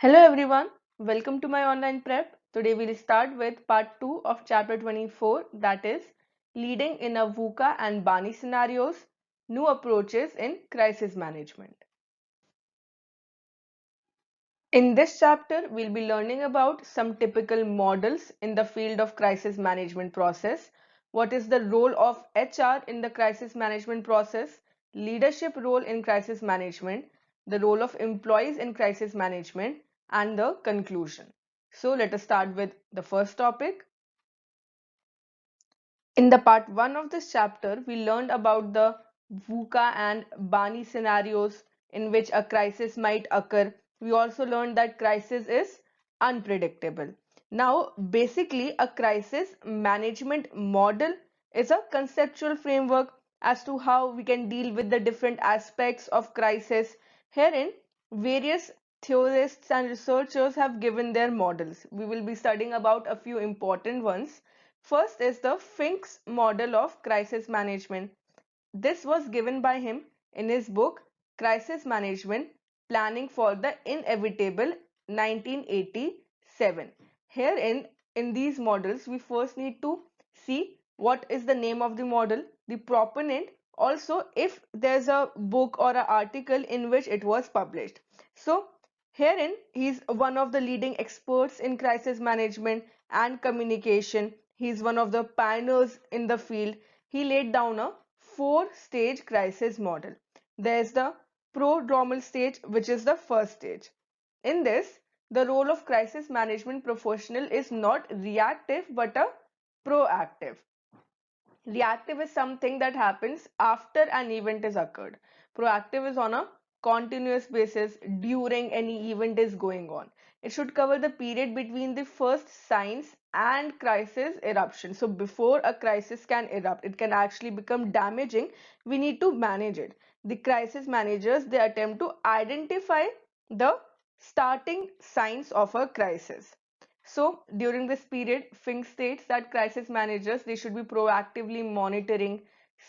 Hello everyone, welcome to my online prep. Today we'll start with part 2 of chapter 24, that is leading in a VUCA and Bani scenarios, new approaches in crisis management. In this chapter, we'll be learning about some typical models in the field of crisis management process. What is the role of HR in the crisis management process? Leadership role in crisis management, the role of employees in crisis management, and the conclusion. So let us start with the first topic. In the part 1 of this chapter, we learned about the VUCA and Bani scenarios in which a crisis might occur. We also learned that crisis is unpredictable. Now, basically, a crisis management model is a conceptual framework as to how we can deal with the different aspects of crisis. Herein, various theorists and researchers have given their models. We will be studying about a few important ones. First is the Fink's model of crisis management. This was given by him in his book Crisis Management Planning for the Inevitable 1987. Here in these models, we first need to see what is the name of the model, the proponent, also if there's a book or an article in which it was published. So herein, he's one of the leading experts in crisis management and communication. He's one of the pioneers in the field. He laid down a four-stage crisis model. There's the prodromal stage, which is the first stage. In this, the role of crisis management professional is not reactive but a proactive. Reactive is something that happens after an event is occurred. Proactive is on a continuous basis during any event is going on. It should cover the period between the first signs and crisis eruption. So before a crisis can erupt, it can actually become damaging. We need to manage it. The crisis managers, they attempt to identify the starting signs of a crisis. So during this period, Fink states that crisis managers, they should be proactively monitoring,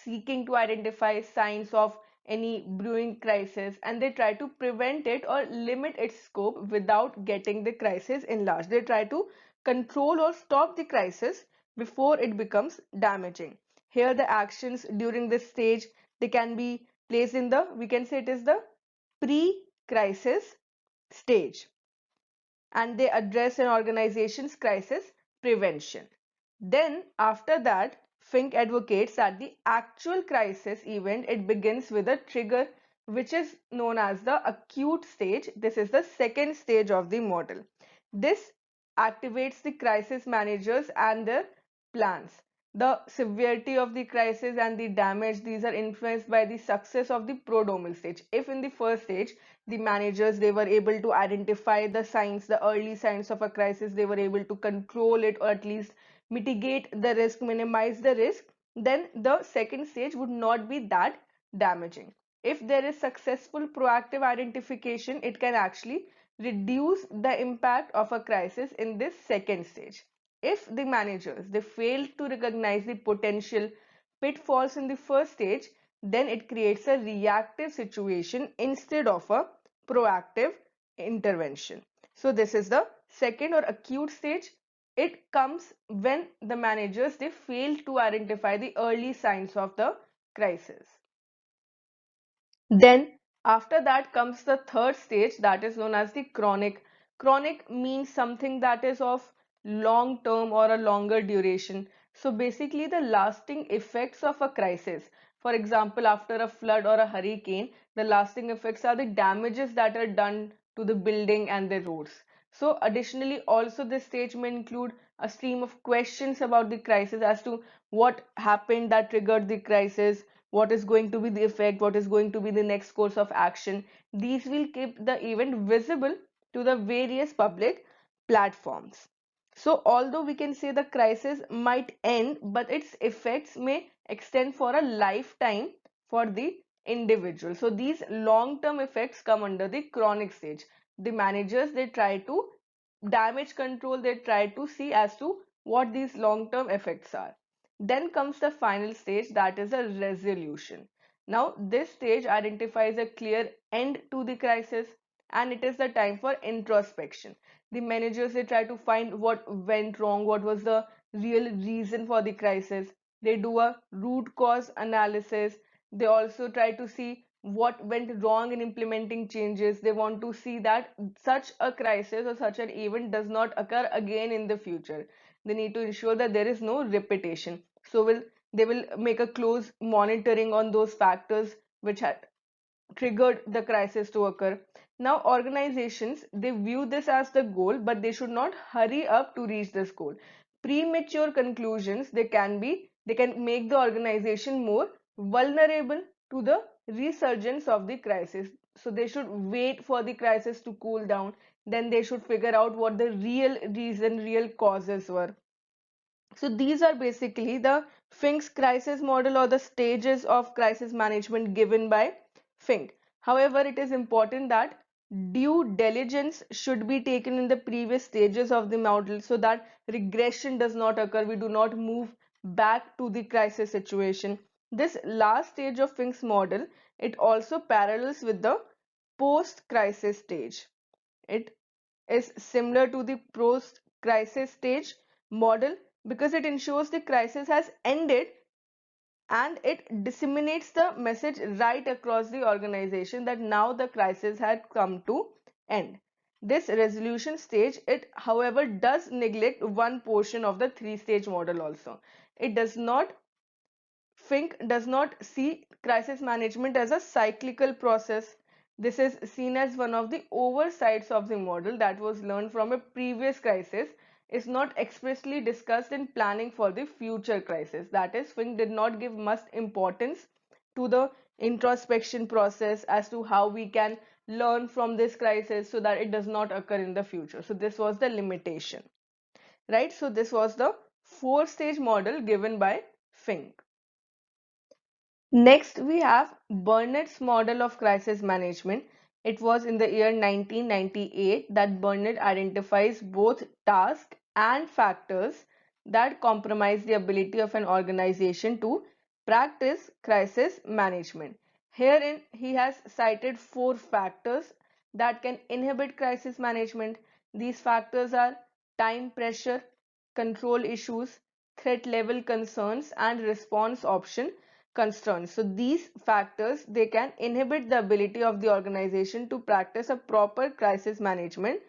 seeking to identify signs of any brewing crisis, and they try to prevent it or limit its scope without getting the crisis enlarged. They try to control or stop the crisis before it becomes damaging. Here the actions during this stage, they can be placed in the, we can say it is the pre-crisis stage, and they address an organization's crisis prevention. Then, after that, Fink advocates that the actual crisis event, it begins with a trigger which is known as the acute stage. This is the second stage of the model. This activates the crisis managers and their plans. The severity of the crisis and the damage, these are influenced by the success of the prodromal stage. If in the first stage the managers, they were able to identify the signs, the early signs of a crisis, they were able to control it or at least mitigate the risk, minimize the risk, then the second stage would not be that damaging. If there is successful proactive identification, it can actually reduce the impact of a crisis in this second stage. If the managers, they fail to recognize the potential pitfalls in the first stage, then it creates a reactive situation instead of a proactive intervention. So this is the second or acute stage. It comes when the managers, they fail to identify the early signs of the crisis. Then after that comes the third stage, that is known as the chronic. Chronic means something that is of long term or a longer duration. So basically the lasting effects of a crisis. For example, after a flood or a hurricane, the lasting effects are the damages that are done to the building and the roads. So additionally, also this stage may include a stream of questions about the crisis as to what happened that triggered the crisis, what is going to be the effect, what is going to be the next course of action. These will keep the event visible to the various public platforms. So although we can say the crisis might end, but its effects may extend for a lifetime for the individual. So these long-term effects come under the chronic stage. The managers, they try to damage control, they try to see as to what these long-term effects are. Then comes the final stage, that is a resolution. Now, this stage identifies a clear end to the crisis. and it is the time for introspection. The managers, they try to find what went wrong, what was the real reason for the crisis. They do a root cause analysis. They also try to see what went wrong in implementing changes. They want to see that such a crisis or such an event does not occur again in the future. They need to ensure that there is no repetition. So they will make a close monitoring on those factors which had triggered the crisis to occur. Now, organizations, they view this as the goal, but they should not hurry up to reach this goal. Premature conclusions, they can make the organization more vulnerable to the resurgence of the crisis. So they should wait for the crisis to cool down. Then they should figure out what the real reason, real causes were. So these are basically the Fink's crisis model, or the stages of crisis management given by Fink. However, it is important that due diligence should be taken in the previous stages of the model so that regression does not occur. We do not move back to the crisis situation. This last stage of Fink's model, it also parallels with the post-crisis stage. It is similar to the post-crisis stage model because it ensures the crisis has ended and it disseminates the message right across the organization that now the crisis had come to end. This resolution stage, it however does neglect one portion of the three-stage model also. It does not Fink does not see crisis management as a cyclical process. This is seen as one of the oversights of the model that was learned from a previous crisis, is not expressly discussed in planning for the future crisis. That is, Fink did not give much importance to the introspection process as to how we can learn from this crisis so that it does not occur in the future. So this was the limitation, right? So this was the four-stage model given by Fink. Next, we have Burnett's model of crisis management. It was in the year 1998 that Burnett identifies both tasks and factors that compromise the ability of an organization to practice crisis management. Herein, he has cited four factors that can inhibit crisis management. These factors are time pressure, control issues, threat level concerns, and response option constraints. So these factors, they can inhibit the ability of the organization to practice a proper crisis management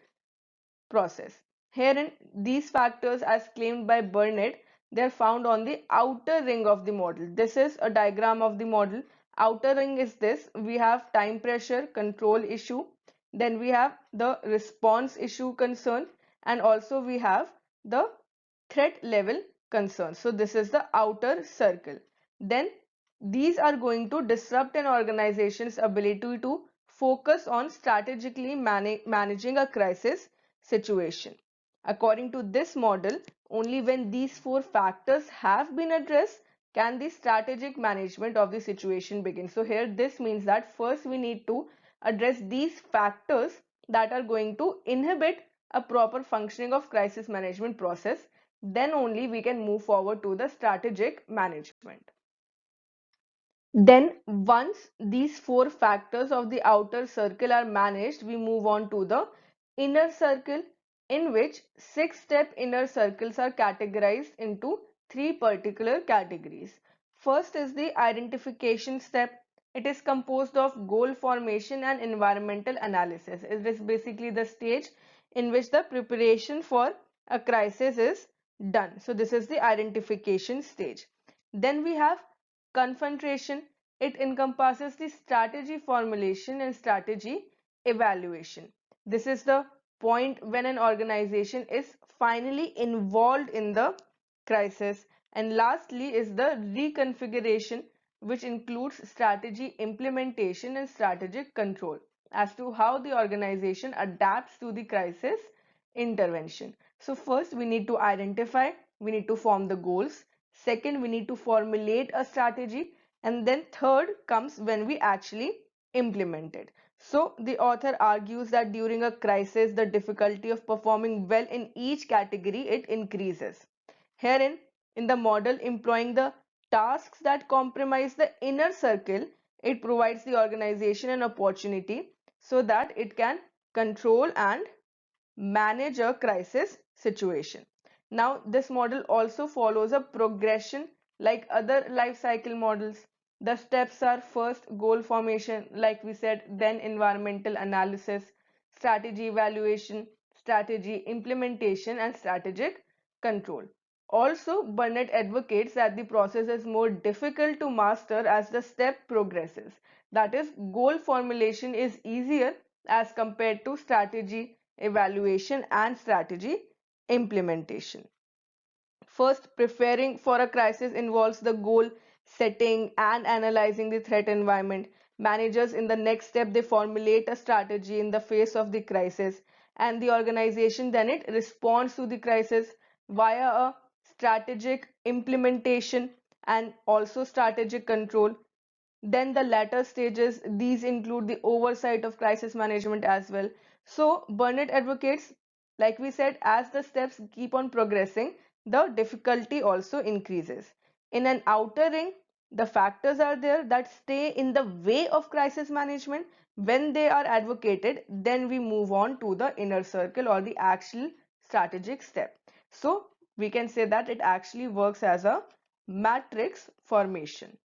process. Herein, these factors, as claimed by Burnett, they are found on the outer ring of the model. This is a diagram of the model. Outer ring is this. We have time pressure, control issue. Then we have the response issue concern, and also we have the threat level concern. So this is the outer circle. Then these are going to disrupt an organization's ability to focus on strategically managing a crisis situation. According to this model, only when these four factors have been addressed can the strategic management of the situation begin. So here this means that first we need to address these factors that are going to inhibit a proper functioning of crisis management process. Then only we can move forward to the strategic management. Then once these four factors of the outer circle are managed, we move on to the inner circle, in which six-step inner circles are categorized into three particular categories. First is the identification step. It is composed of goal formation and environmental analysis. It is basically the stage in which the preparation for a crisis is done. So this is the identification stage. Then we have confrontation. It encompasses the strategy formulation and strategy evaluation. This is the point when an organization is finally involved in the crisis. And lastly is the reconfiguration, which includes strategy implementation and strategic control as to how the organization adapts to the crisis intervention. So first we need to identify, we need to form the goals. Second, we need to formulate a strategy. And then third comes when we actually implement it. So the author argues that during a crisis, the difficulty of performing well in each category, it increases. Herein, in the model employing the tasks that compromise the inner circle, it provides the organization an opportunity so that it can control and manage a crisis situation. Now, this model also follows a progression like other life cycle models. The steps are first goal formation, like we said, then environmental analysis, strategy evaluation, strategy implementation, and strategic control. Also, Burnett advocates that the process is more difficult to master as the step progresses. That is, goal formulation is easier as compared to strategy evaluation and strategy implementation. First, preparing for a crisis involves the goal setting and analyzing the threat environment. Managers, in the next step, they formulate a strategy in the face of the crisis, and the organization then it responds to the crisis via a strategic implementation and also strategic control. Then the latter stages, these include the oversight of crisis management as well. So Burnett advocates, like we said, as the steps keep on progressing, the difficulty also increases. In an outer ring, the factors are there that stay in the way of crisis management. When they are advocated, then we move on to the inner circle or the actual strategic step. So we can say that it actually works as a matrix formation.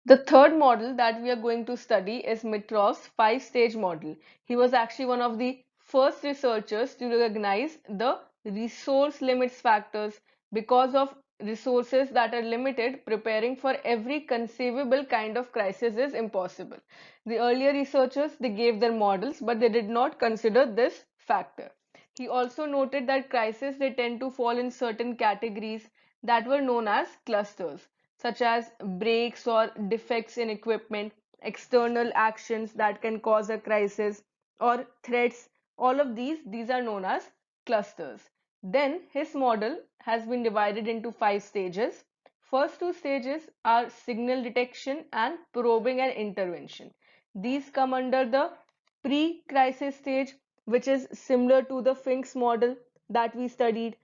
The third model that we are going to study is Mitrov's five-stage model. He was actually one of the first researchers to recognize the resource limits factors. Because of resources that are limited, preparing for every conceivable kind of crisis is impossible. The earlier researchers, they gave their models, but they did not consider this factor. He also noted that crises, they tend to fall in certain categories that were known as clusters, such as breaks or defects in equipment, external actions that can cause a crisis, or threats. All of these are known as clusters. Then his model has been divided into five stages. First two stages are signal detection and probing and intervention. These come under the pre-crisis stage, which is similar to the Fink's model that we studied,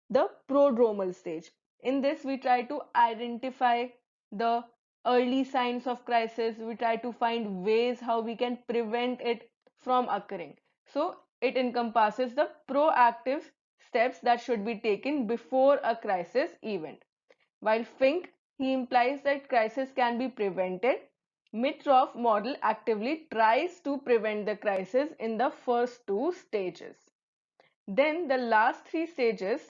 the prodromal stage. In this, we try to identify the early signs of crisis. We try to find ways how we can prevent it from occurring. So it encompasses the proactive steps that should be taken before a crisis event. While Fink, he implies that crisis can be prevented, Mitroff model actively tries to prevent the crisis in the first two stages. Then the last three stages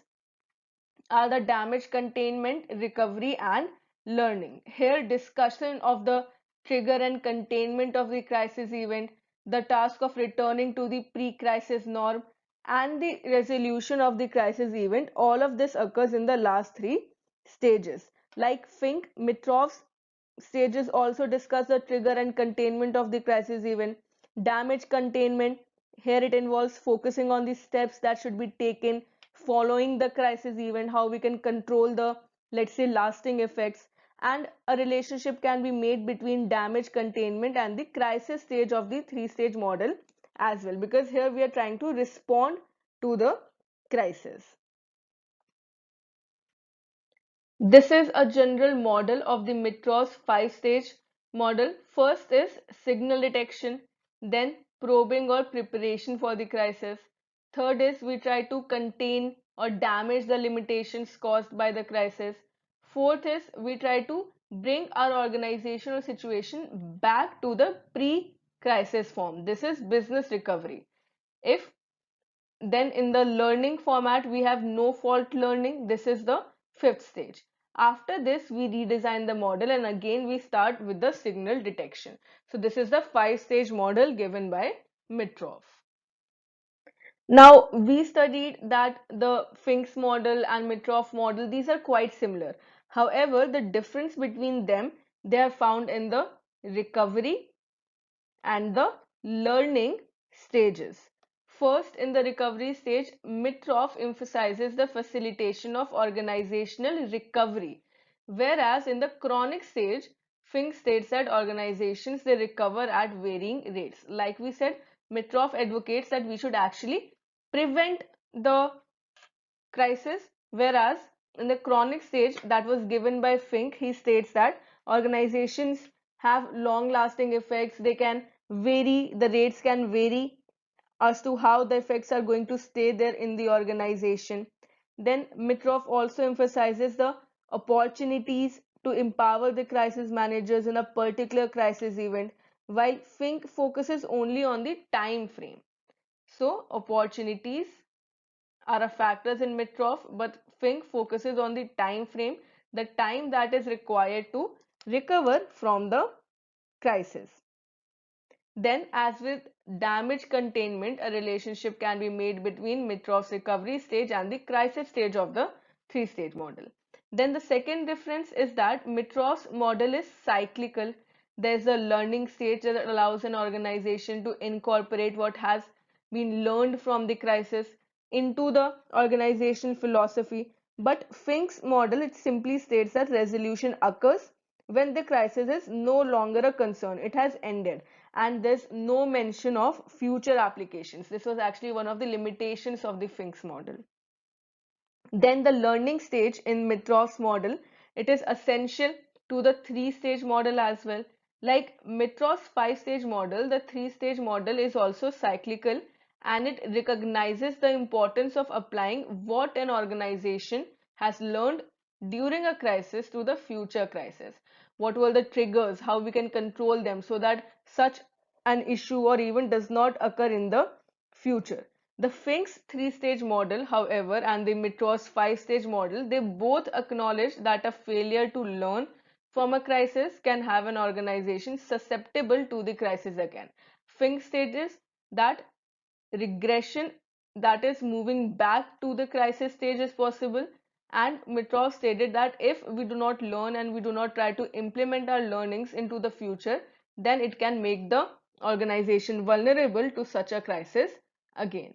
are the damage containment, recovery, and learning. Here, discussion of the trigger and containment of the crisis event, the task of returning to the pre-crisis norm, and the resolution of the crisis event, all of this occurs in the last three stages. Like Fink, Mitrov's stages also discuss the trigger and containment of the crisis event. Damage containment, here it involves focusing on the steps that should be taken following the crisis event, how we can control the, let's say, lasting effects. And a relationship can be made between damage containment and the crisis stage of the three-stage model as well, because here we are trying to respond to the crisis. This is a general model of the Mitrov's five-stage model. First is signal detection, then probing or preparation for the crisis. Third is we try to contain or damage the limitations caused by the crisis. Fourth is we try to bring our organization or situation back to the pre-crisis form. This is business recovery. If then in the learning format, we have no fault learning. This is the fifth stage. After this, we redesign the model and again we start with the signal detection. So this is the five-stage model given by Mitrov. Now, we studied that the Fink's model and Mitrov model, these are quite similar. However, the difference between them, they are found in the recovery and the learning stages. First, in the recovery stage, Mitroff emphasizes the facilitation of organizational recovery, whereas in the chronic stage, Fink states that organizations they recover at varying rates. Like we said, Mitroff advocates that we should actually prevent the crisis, whereas in the chronic stage that was given by Fink, he states that organizations have long lasting effects, they can vary, the rates can vary as to how the effects are going to stay there in the organization. Then Mitroff also emphasizes the opportunities to empower the crisis managers in a particular crisis event, while Fink focuses only on the time frame. So opportunities are a factors in Mitroff, but Fink focuses on the time frame, the time that is required to recover from the crisis. Then, as with damage containment, a relationship can be made between Mitroff's recovery stage and the crisis stage of the three-stage model. Then the second difference is that Mitroff's model is cyclical. There's a learning stage that allows an organization to incorporate what has been learned from the crisis into the organization philosophy. But Fink's model, it simply states that resolution occurs when the crisis is no longer a concern. It has ended, and there's no mention of future applications. This was actually one of the limitations of the Fink's model. Then the learning stage in Mitroff's model, it is essential to the three-stage model as well. Like Mitroff's five-stage model, the three-stage model is also cyclical, and it recognizes the importance of applying what an organization has learned during a crisis to the future crisis. What were the triggers, how we can control them so that such an issue or event does not occur in the future. The Fink's three-stage model, however, and the Mitroff's five-stage model, they both acknowledge that a failure to learn from a crisis can have an organization susceptible to the crisis again. Fink states that regression, that is moving back to the crisis stage, is possible, and Mitroff stated that if we do not learn and we do not try to implement our learnings into the future, then it can make the organization vulnerable to such a crisis again.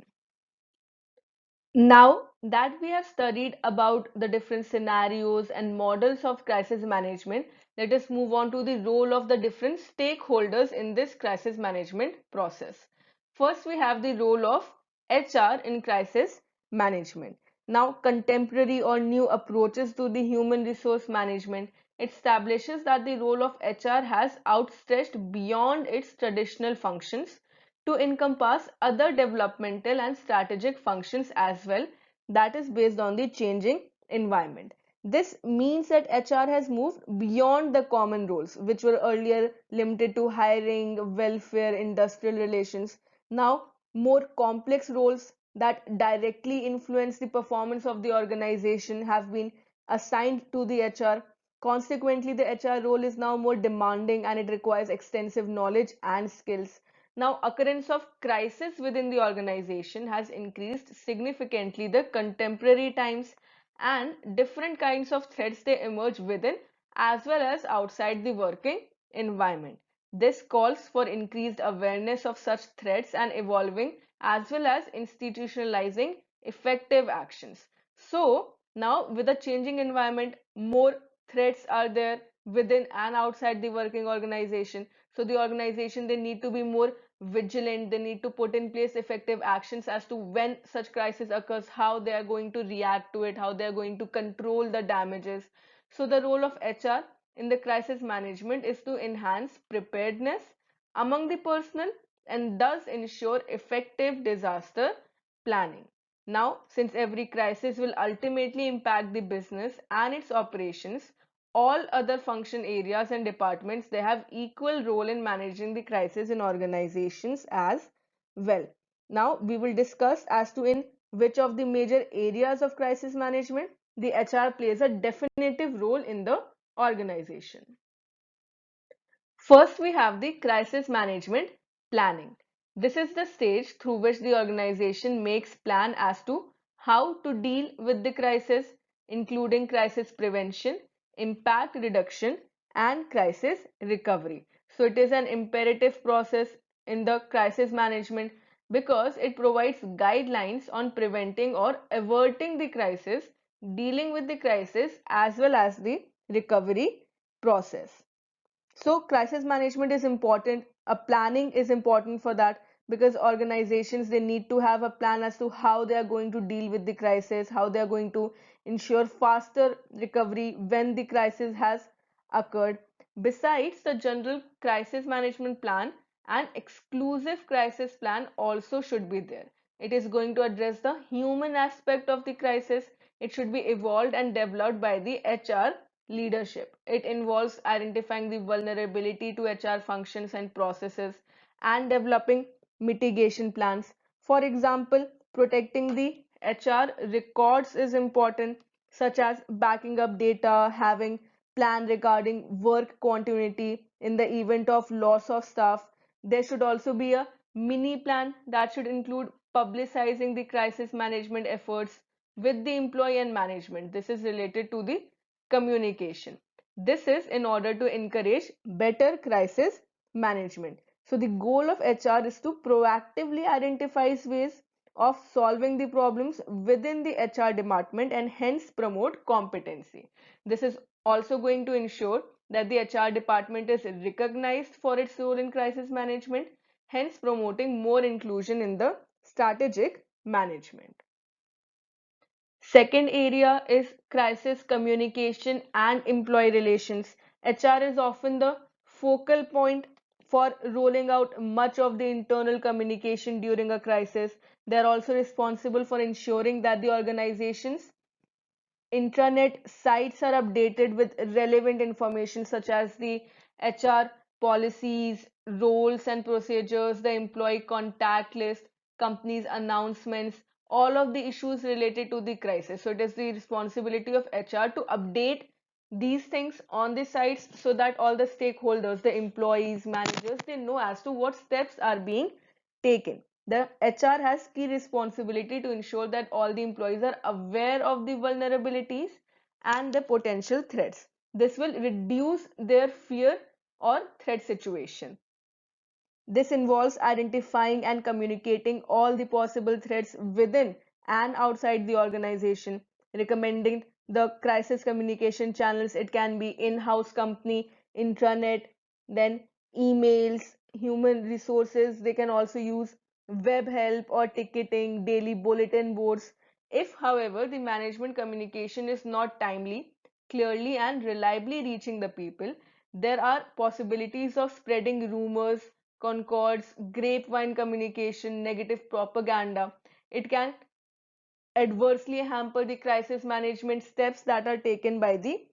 Now that we have studied about the different scenarios and models of crisis management, let us move on to the role of the different stakeholders in this crisis management process. First, we have the role of HR in crisis management. Now, contemporary or new approaches to the human resource management establishes that the role of HR has outstretched beyond its traditional functions to encompass other developmental and strategic functions as well, that is based on the changing environment. This means that HR has moved beyond the common roles which were earlier limited to hiring, welfare, industrial relations. Now more complex roles that directly influence the performance of the organization have been assigned to the HR. Consequently, the HR role is now more demanding and it requires extensive knowledge and skills. Now, occurrence of crisis within the organization has increased significantly the contemporary times, and different kinds of threats they emerge within as well as outside the working environment. This calls for increased awareness of such threats and evolving as well as institutionalizing effective actions. So now with a changing environment, more threats are there within and outside the working organization. So the organization, they need to be more vigilant, they need to put in place effective actions as to when such crisis occurs, how they are going to react to it, how they are going to control the damages. So the role of HR in the crisis management is to enhance preparedness among the personnel and thus ensure effective disaster planning. Now, since every crisis will ultimately impact the business and its operations, all other function areas and departments, they have equal role in managing the crisis in organizations as well. Now we will discuss as to in which of the major areas of crisis management the HR plays a definitive role in the organization. First, we have the crisis management planning. This is the stage through which the organization makes plan as to how to deal with the crisis, including crisis prevention, impact reduction, and crisis recovery. So it is an imperative process in the crisis management because it provides guidelines on preventing or averting the crisis, dealing with the crisis, as well as the recovery process. So crisis management is important. A planning is important for that because organizations, they need to have a plan as to how they are going to deal with the crisis, how they are going to ensure faster recovery when the crisis has occurred. Besides the general crisis management plan, An exclusive crisis plan also should be there. It is going to address the human aspect of the crisis. It should be evolved and developed by the HR leadership. It involves identifying the vulnerability to HR functions and processes and developing mitigation plans. For example, protecting the HR records is important, such as backing up data, having plan regarding work continuity in the event of loss of staff. There should also be a mini plan that should include publicizing the crisis management efforts with the employee and management. This is related to the communication. This is in order to encourage better crisis management. So the goal of HR is to proactively identify ways of solving the problems within the HR department and hence promote competency. This is also going to ensure that the HR department is recognized for its role in crisis management, hence promoting more inclusion in the strategic management. Second area is crisis communication and employee relations. HR is often the focal point for rolling out much of the internal communication during a crisis. They are also responsible for ensuring that the organization's intranet sites are updated with relevant information such as the HR policies, roles and procedures, the employee contact list, company's announcements, all of the issues related to the crisis. So it is the responsibility of HR to update these things on the sites so that all the stakeholders, the employees, managers, they know as to what steps are being taken. The HR has key responsibility to ensure that all the employees are aware of the vulnerabilities and the potential threats. This will reduce their fear or threat situation. This involves identifying and communicating all the possible threats within and outside the organization, recommending the crisis communication channels. It can be in-house company, intranet, then emails, human resources. They can also use web help or ticketing, daily bulletin boards. If, however, the management communication is not timely, clearly and reliably reaching the people, there are possibilities of spreading rumors, concords, grapevine communication, negative propaganda. It can adversely hamper the crisis management steps that are taken by the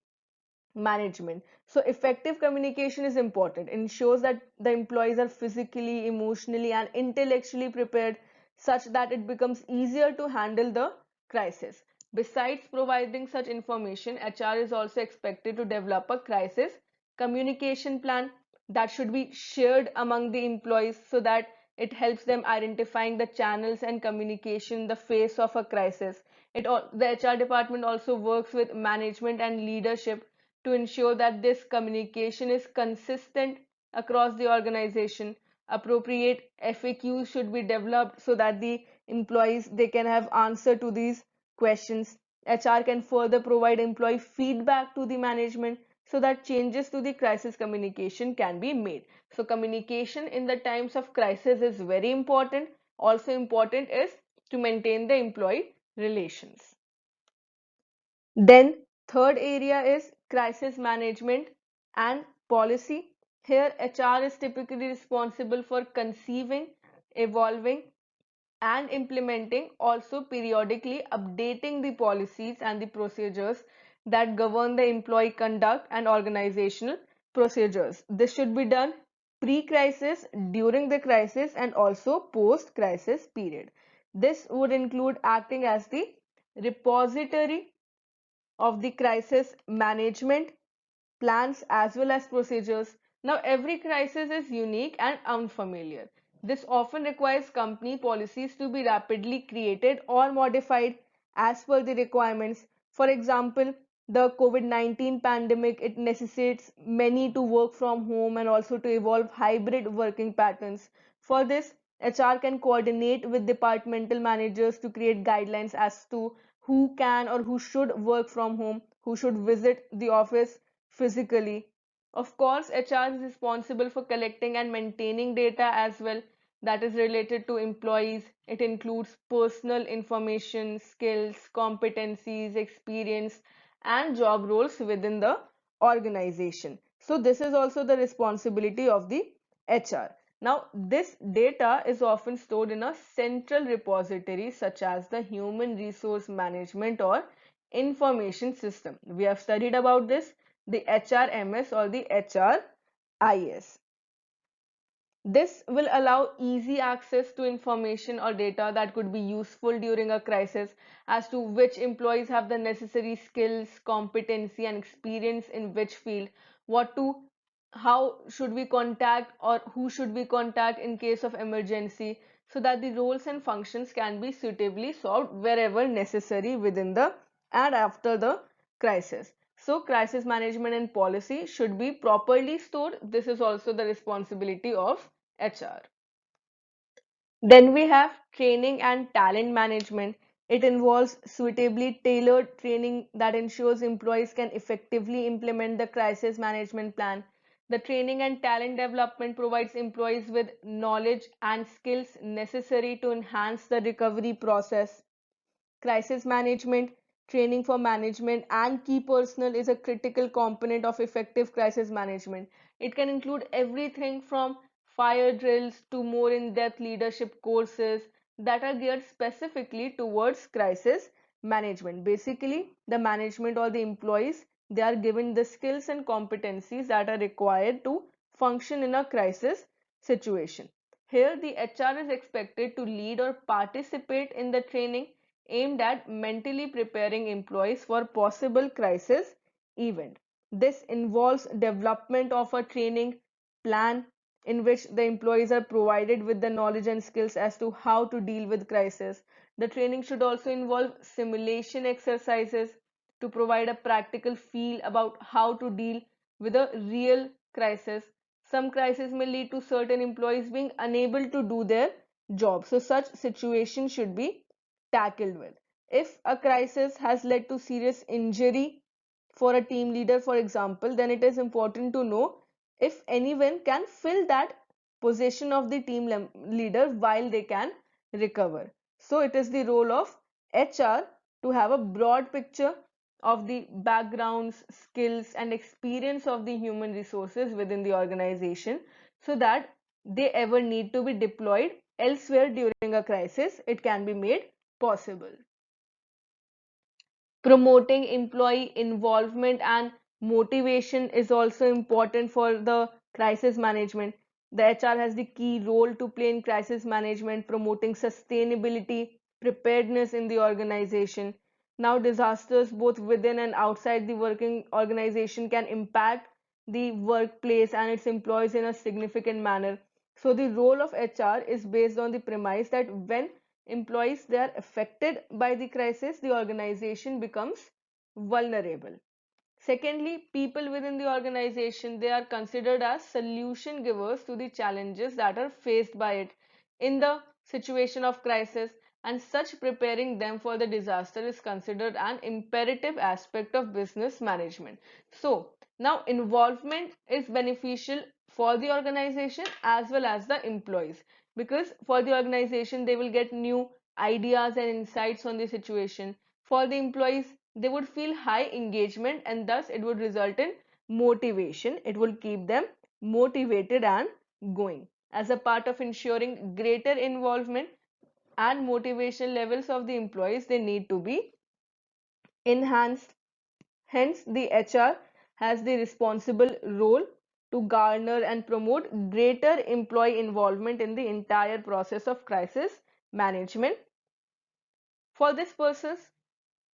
management. So effective communication is important. It ensures that the employees are physically, emotionally, and intellectually prepared such that it becomes easier to handle the crisis. Besides providing such information, HR is also expected to develop a crisis communication plan that should be shared among the employees so that it helps them identifying the channels and communication in the face of a crisis. The HR department also works with management and leadership to ensure that this communication is consistent across the organization. Appropriate FAQs should be developed so that the employees they can have answer to these questions. HR can further provide employee feedback to the management so that changes to the crisis communication can be made. So communication in the times of crisis is very important. Also important is to maintain the employee relations. Then third area is crisis management and policy. Here HR is typically responsible for conceiving, evolving and implementing, also periodically updating the policies and the procedures that govern the employee conduct and organizational procedures. This should be done pre-crisis, during the crisis and also post-crisis period. This would include acting as the repository of the crisis management plans as well as procedures. Now, every crisis is unique and unfamiliar. This often requires company policies to be rapidly created or modified as per the requirements. For example, the COVID-19 pandemic, it necessitates many to work from home and also to evolve hybrid working patterns. For this, HR can coordinate with departmental managers to create guidelines as to who can or who should work from home, who should visit the office physically. Of course, HR is responsible for collecting and maintaining data as well that is related to employees. It includes personal information, skills, competencies, experience, and job roles within the organization. So this is also the responsibility of the HR. Now, this data is often stored in a central repository such as the Human Resource Management or Information System. We have studied about this, the HRMS or the HRIS. This will allow easy access to information or data that could be useful during a crisis as to which employees have the necessary skills, competency, and experience in which field, what to, how should we contact or who should we contact in case of emergency, so that the roles and functions can be suitably solved wherever necessary within the and after the crisis. So crisis management and policy should be properly stored. This is also the responsibility of HR. Then we have training and talent management. It involves suitably tailored training that ensures employees can effectively implement the crisis management plan. The training and talent development provides employees with knowledge and skills necessary to enhance the recovery process. Crisis management, training for management and key personnel is a critical component of effective crisis management. It can include everything from fire drills to more in-depth leadership courses that are geared specifically towards crisis management. Basically, the management or the employees, they are given the skills and competencies that are required to function in a crisis situation. Here, the HR is expected to lead or participate in the training aimed at mentally preparing employees for possible crisis event. This involves development of a training plan in which the employees are provided with the knowledge and skills as to how to deal with crisis. The training should also involve simulation exercises to provide a practical feel about how to deal with a real crisis. Some crises may lead to certain employees being unable to do their job. So such situations should be tackled with. If a crisis has led to serious injury for a team leader, for example, then it is important to know if anyone can fill that position of the team leader while they can recover. So it is the role of HR to have a broad picture of the backgrounds, skills, and experience of the human resources within the organization so that they ever need to be deployed elsewhere during a crisis, it can be made possible. Promoting employee involvement and motivation is also important for the crisis management. The HR has the key role to play in crisis management, promoting sustainability, preparedness in the organization. Now, disasters both within and outside the working organization can impact the workplace and its employees in a significant manner. So, the role of HR is based on the premise that when employees they are affected by the crisis, the organization becomes vulnerable. Secondly, people within the organization, they are considered as solution givers to the challenges that are faced by it in the situation of crisis, and such preparing them for the disaster is considered an imperative aspect of business management. So now involvement is beneficial for the organization as well as the employees, because for the organization they will get new ideas and insights on the situation. For the employees, they would feel high engagement and thus it would result in motivation. It will keep them motivated and going. As a part of ensuring greater involvement and motivation levels of the employees, they need to be enhanced. Hence, the HR has the responsible role to garner and promote greater employee involvement in the entire process of crisis management. For this purpose,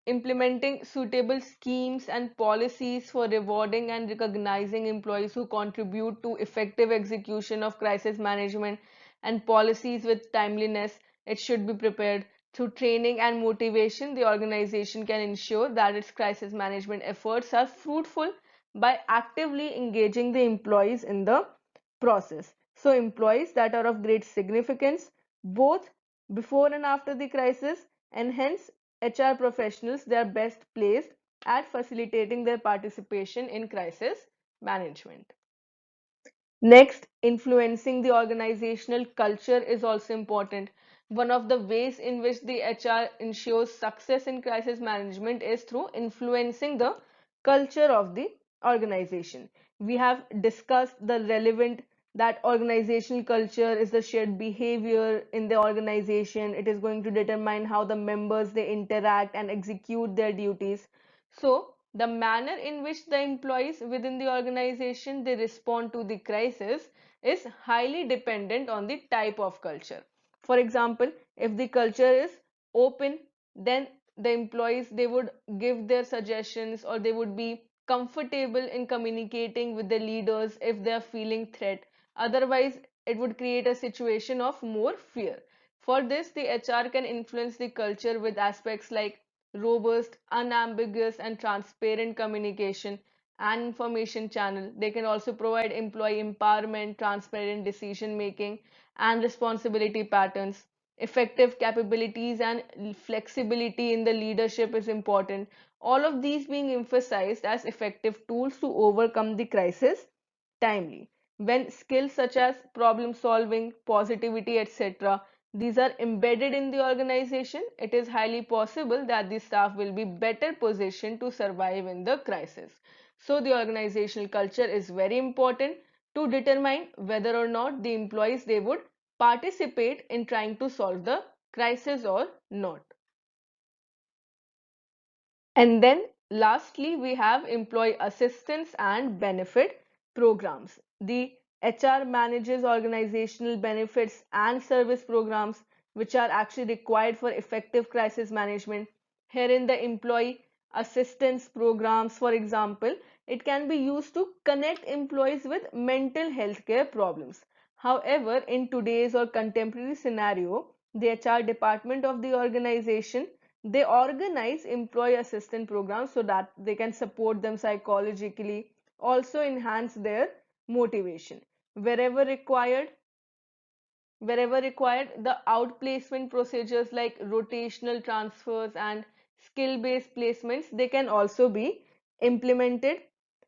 implementing suitable schemes and policies for rewarding and recognizing employees who contribute to effective execution of crisis management and policies with timeliness. It should be prepared. Through training and motivation, the organization can ensure that its crisis management efforts are fruitful by actively engaging the employees in the process. So employees that are of great significance both before and after the crisis, and hence HR professionals, they are best placed at facilitating their participation in crisis management. Next, influencing the organizational culture is also important. One of the ways in which the HR ensures success in crisis management is through influencing the culture of the organization. We have discussed the relevant that organizational culture is the shared behavior in the organization. It is going to determine how the members they interact and execute their duties. So the manner in which the employees within the organization they respond to the crisis is highly dependent on the type of culture. For example, if the culture is open, then the employees they would give their suggestions, or they would be comfortable in communicating with the leaders if they are feeling threat. Otherwise, it would create a situation of more fear. For this, the HR can influence the culture with aspects like robust, unambiguous, and transparent communication and information channel. They can also provide employee empowerment, transparent decision making, and responsibility patterns. Effective capabilities and flexibility in the leadership is important. All of these being emphasized as effective tools to overcome the crisis timely. When skills such as problem solving, positivity, etc., these are embedded in the organization, it is highly possible that the staff will be better positioned to survive in the crisis. So the organizational culture is very important to determine whether or not the employees they would participate in trying to solve the crisis or not. And then lastly, we have employee assistance and benefit programs. The HR manages organizational benefits and service programs which are actually required for effective crisis management. Herein, the employee assistance programs, for example, it can be used to connect employees with mental health care problems. However, in today's or contemporary scenario, the HR department of the organization they organize employee assistance programs so that they can support them psychologically, also enhance their motivation. Wherever required, the outplacement procedures like rotational transfers and skill-based placements, they can also be implemented.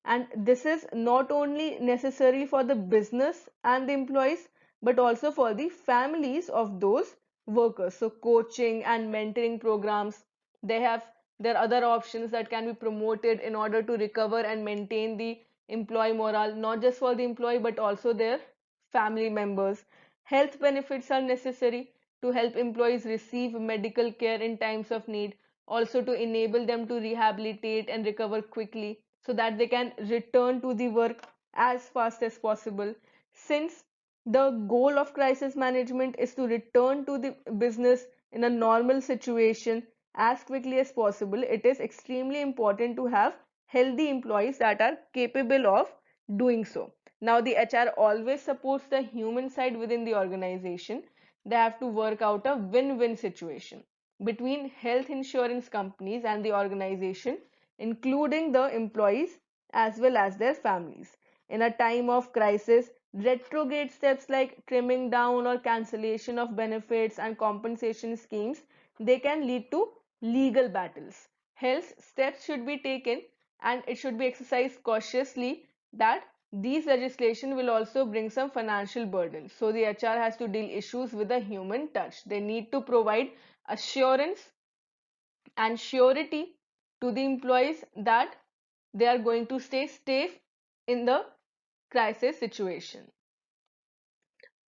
And this is not only necessary for the business and the employees, but also for the families of those workers. So coaching and mentoring programs, they have their other options that can be promoted in order to recover and maintain the employee morale, not just for the employee, but also their family members. Health benefits are necessary to help employees receive medical care in times of need, also to enable them to rehabilitate and recover quickly so that they can return to the work as fast as possible. Since the goal of crisis management is to return to the business in a normal situation as quickly as possible, it is extremely important to have healthy employees that are capable of doing so. Now, the HR always supports the human side within the organization. They have to work out a win-win situation between health insurance companies and the organization, including the employees as well as their families. In a time of crisis, retrograde steps like trimming down or cancellation of benefits and compensation schemes, they can lead to legal battles. Hence, steps should be taken and it should be exercised cautiously that these legislation will also bring some financial burden. So the HR has to deal issues with a human touch. They need to provide assurance and surety to the employees that they are going to stay safe in the crisis situation.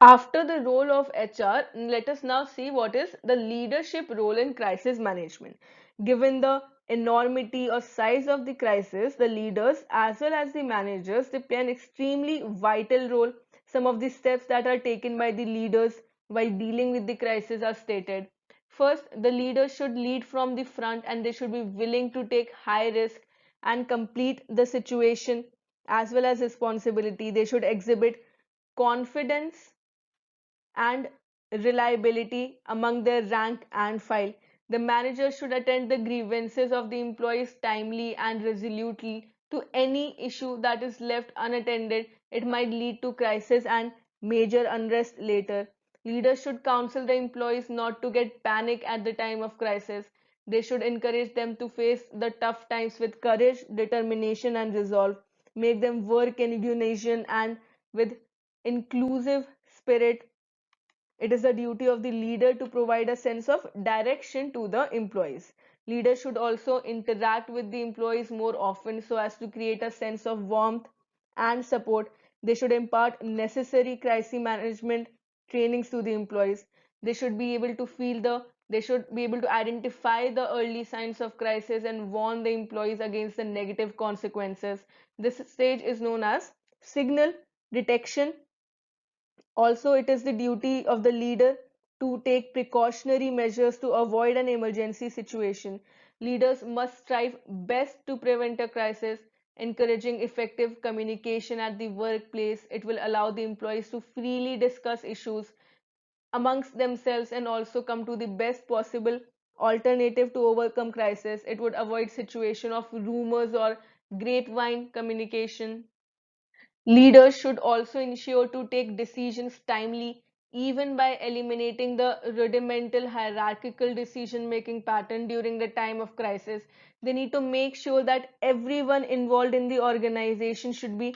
After the role of HR, let us now see what is the leadership role in crisis management. Given the enormity or size of the crisis, the leaders as well as the managers they play an extremely vital role. Some of the steps that are taken by the leaders while dealing with the crisis are stated. First, the leaders should lead from the front and they should be willing to take high risk and complete the situation as well as responsibility. They should exhibit confidence and reliability among their rank and file. The manager should attend the grievances of the employees timely and resolutely to any issue that is left unattended. It might lead to crisis and major unrest later. Leaders should counsel the employees not to get panic at the time of crisis. They should encourage them to face the tough times with courage, determination, and resolve. Make them work in unison and with inclusive spirit. It is the duty of the leader to provide a sense of direction to the employees. Leaders should also interact with the employees more often so as to create a sense of warmth and support. They should impart necessary crisis management trainings to the employees. They should be able to they should be able to identify the early signs of crisis and warn the employees against the negative consequences. This stage is known as signal detection. Also, it is the duty of the leader to take precautionary measures to avoid an emergency situation. Leaders must strive best to prevent a crisis, encouraging effective communication at the workplace. It will allow the employees to freely discuss issues amongst themselves and also come to the best possible alternative to overcome crisis. It would avoid situation of rumors or grapevine communication. Leaders should also ensure to take decisions timely, even by eliminating the rudimental hierarchical decision-making pattern during the time of crisis. They need to make sure that everyone involved in the organization should be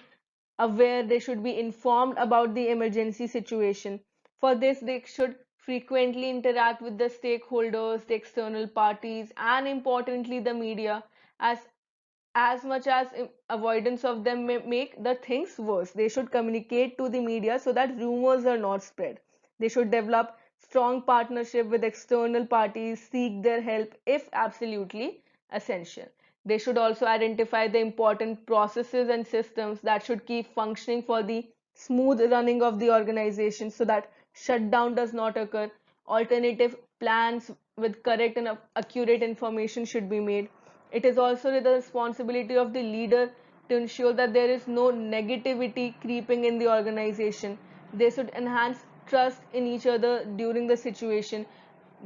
aware, they should be informed about the emergency situation. For this, they should frequently interact with the stakeholders, the external parties, and importantly, the media, as much as avoidance of them may make the things worse. They should communicate to the media so that rumors are not spread. They should develop strong partnership with external parties, seek their help if absolutely essential. They should also identify the important processes and systems that should keep functioning for the smooth running of the organization so that shutdown does not occur. Alternative plans with correct and accurate information should be made. It is also the responsibility of the leader to ensure that there is no negativity creeping in the organization. They should enhance trust in each other during the situation.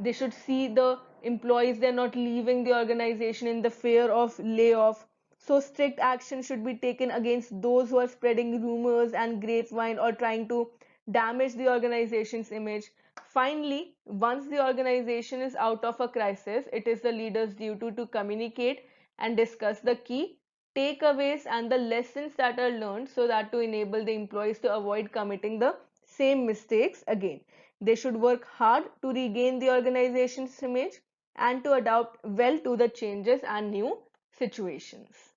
They should see the employees they're not leaving the organization in the fear of layoff. So strict action should be taken against those who are spreading rumors and grapevine or trying to damage the organization's image. Finally, once the organization is out of a crisis, it is the leader's duty to communicate and discuss the key takeaways and the lessons that are learned so that to enable the employees to avoid committing the same mistakes again. They should work hard to regain the organization's image and to adapt well to the changes and new situations.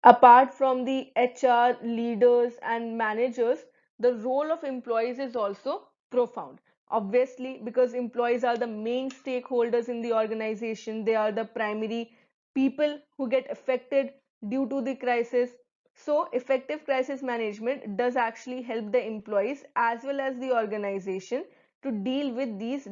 Apart from the HR leaders and managers, the role of employees is also profound. Obviously, because employees are the main stakeholders in the organization, they are the primary people who get affected due to the crisis. So, effective crisis management does actually help the employees as well as the organization to deal with these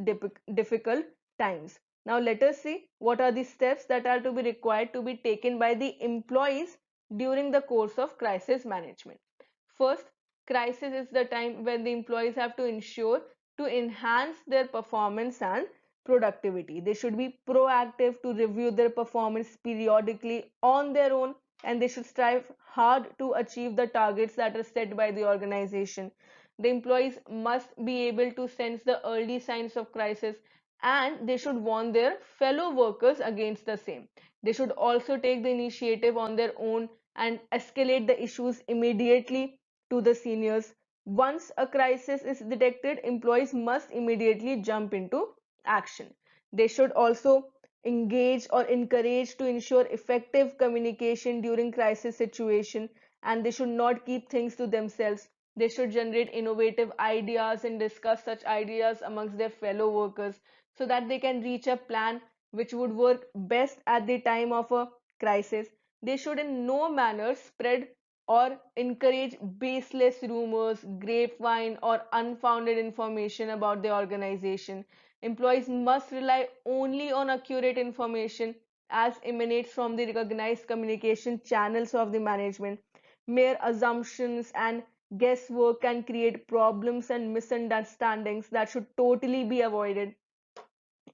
difficult times. Now, let us see what are the steps that are to be required to be taken by the employees during the course of crisis management. First, crisis is the time when the employees have to ensure to enhance their performance and productivity. They should be proactive to review their performance periodically on their own, and they should strive hard to achieve the targets that are set by the organization. The employees must be able to sense the early signs of crisis and they should warn their fellow workers against the same. They should also take the initiative on their own and escalate the issues immediately to the seniors. Once a crisis is detected, employees must immediately jump into action. They should also engage or encourage to ensure effective communication during crisis situation, and they should not keep things to themselves. They should generate innovative ideas and discuss such ideas amongst their fellow workers so that they can reach a plan which would work best at the time of a crisis. They should in no manner spread or encourage baseless rumors, grapevine, or unfounded information about the organization. Employees must rely only on accurate information as emanates from the recognized communication channels of the management. Mere assumptions and guesswork can create problems and misunderstandings that should totally be avoided.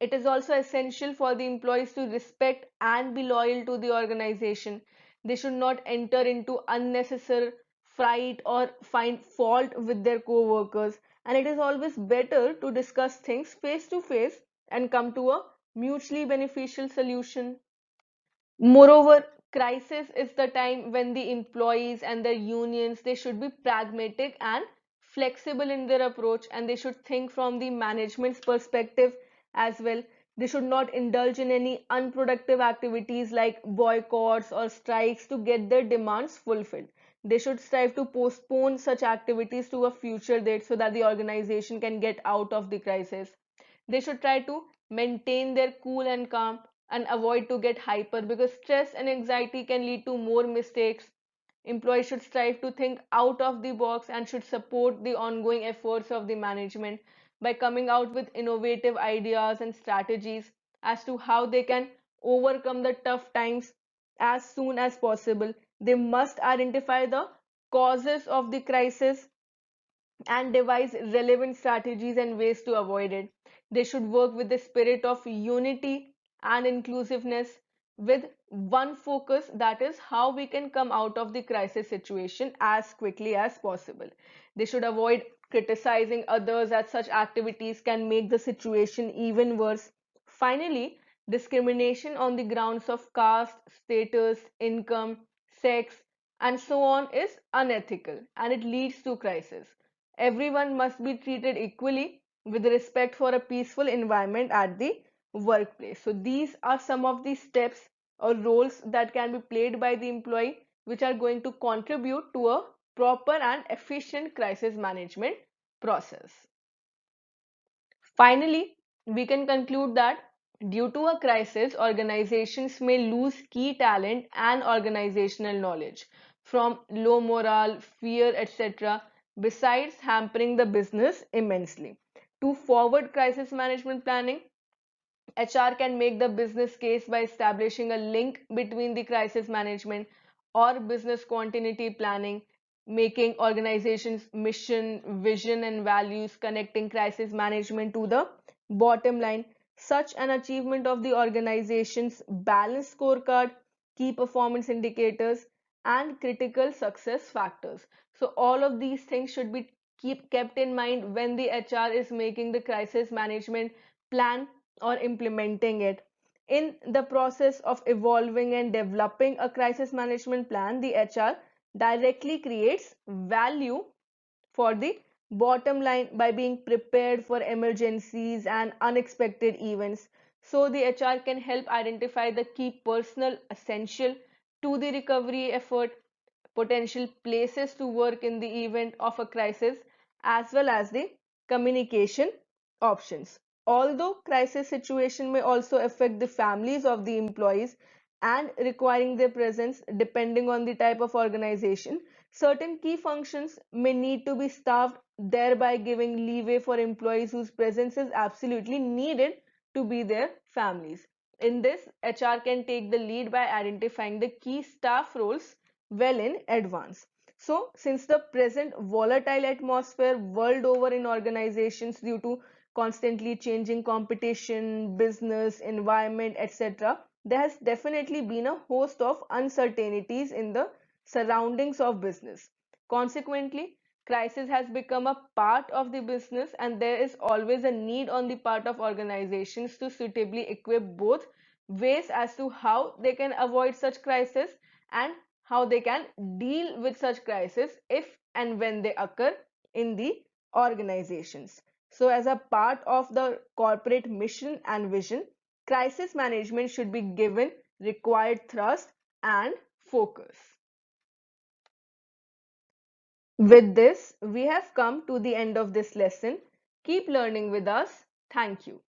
It is also essential for the employees to respect and be loyal to the organization. They should not enter into unnecessary fight or find fault with their co-workers. And it is always better to discuss things face to face and come to a mutually beneficial solution. Moreover, crisis is the time when the employees and their unions they should be pragmatic and flexible in their approach and they should think from the management's perspective as well. They should not indulge in any unproductive activities like boycotts or strikes to get their demands fulfilled. They should strive to postpone such activities to a future date so that the organization can get out of the crisis. They should try to maintain their cool and calm and avoid to get hyper, because stress and anxiety can lead to more mistakes. Employees should strive to think out of the box and should support the ongoing efforts of the management by coming out with innovative ideas and strategies as to how they can overcome the tough times as soon as possible. They must identify the causes of the crisis and devise relevant strategies and ways to avoid it. They should work with the spirit of unity and inclusiveness, with one focus, that is how we can come out of the crisis situation as quickly as possible. They should avoid criticizing others, as such activities can make the situation even worse. Finally, discrimination on the grounds of caste, status, income, sex, and so on is unethical and it leads to crisis. Everyone must be treated equally with respect for a peaceful environment at the workplace. So these are some of the steps or roles that can be played by the employee, which are going to contribute to a proper and efficient crisis management process. Finally, we can conclude that due to a crisis, organizations may lose key talent and organizational knowledge from low morale, fear, etc., besides hampering the business immensely. To forward crisis management planning, HR can make the business case by establishing a link between the crisis management or business continuity planning, making organizations' mission, vision, and values, connecting crisis management to the bottom line. Such an achievement of the organization's balanced scorecard, key performance indicators, and critical success factors. So, all of these things should be kept in mind when the HR is making the crisis management plan or implementing it. In the process of evolving and developing a crisis management plan, the HR directly creates value for the bottom line by being prepared for emergencies and unexpected events. So the HR can help identify the key personnel essential to the recovery effort, potential places to work in the event of a crisis, as well as the communication options. Although crisis situation may also affect the families of the employees and requiring their presence depending on the type of organization, certain key functions may need to be staffed, thereby giving leeway for employees whose presence is absolutely needed to be their families. In this, HR can take the lead by identifying the key staff roles well in advance. So, since the present volatile atmosphere world over in organizations due to constantly changing competition, business, environment, etc., there has definitely been a host of uncertainties in the surroundings of business. Consequently, crisis has become a part of the business, and there is always a need on the part of organizations to suitably equip both ways as to how they can avoid such crisis and how they can deal with such crisis if and when they occur in the organizations. So, as a part of the corporate mission and vision, crisis management should be given required thrust and focus. With this, we have come to the end of this lesson. Keep learning with us. Thank you.